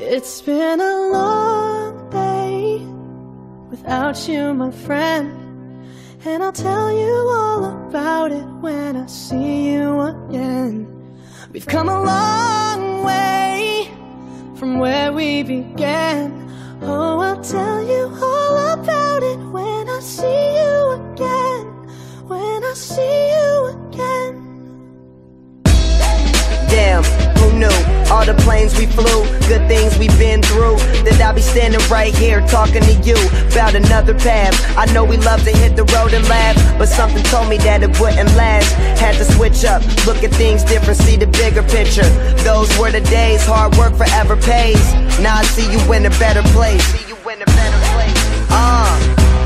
It's been a long day without you, my friend, and I'll tell you all about it when I see you again. We've come a long way from where we began. Oh, I'll tell you all about it when I see you again. When I see you again. Damn, who knew? All the planes we flew, good things we've been through, that I'll be standing right here talking to you about another path. I know we love to hit the road and laugh, but something told me that it wouldn't last. Had to switch up, look at things different, see the bigger picture. Those were the days, hard work forever pays. Now I see you in a better place.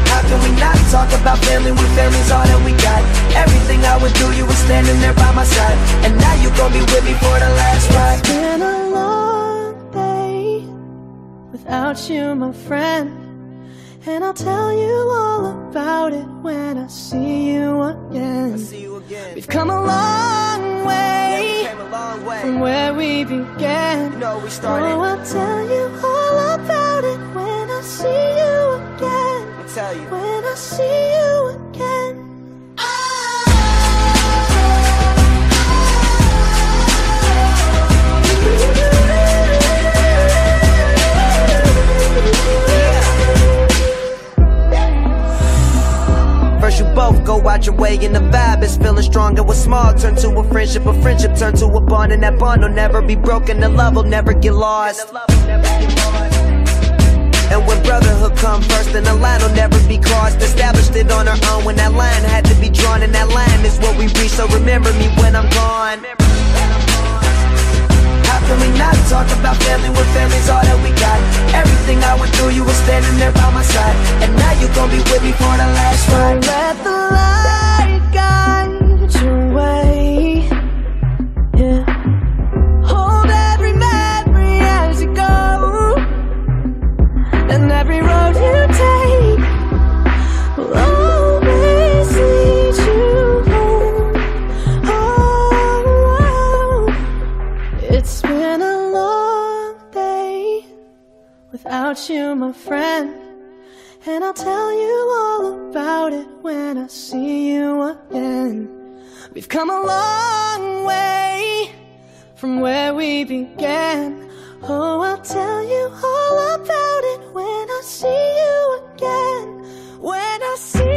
How can we not talk about family when family's all that we got? Everything I would do, you were standing there by my side, and now you gon' be with me for the last ride. It's been a long day without you, my friend, and I'll tell you all about it when I see you again. We've come a long way, from where we began. You know we started. Oh, I'll tell you all about it when I see you again. Tell you. When I see you again. First you both go out your way and the vibe is feeling strong. It was small, turn to a friendship turn to a bond, and that bond will never be broken. The love will never get lost. And when brotherhood come first, then the line will never be crossed. Established it on our own when that line had to be drawn, and that line is what we reach, so remember me when I'm gone. How can we not talk about family when family's all that we got? Everything I went through, you were standing there by my side, and now you gon' be with me for the last ride. So let the light guide your way, yeah. Hold every memory as you go, and every road you take will always lead you home. Oh, it's been a long day without you, my friend, and I'll tell you all about it when I see you again. We've come a long way from where we began. Oh, I'll tell you all about it when I see you again. When I see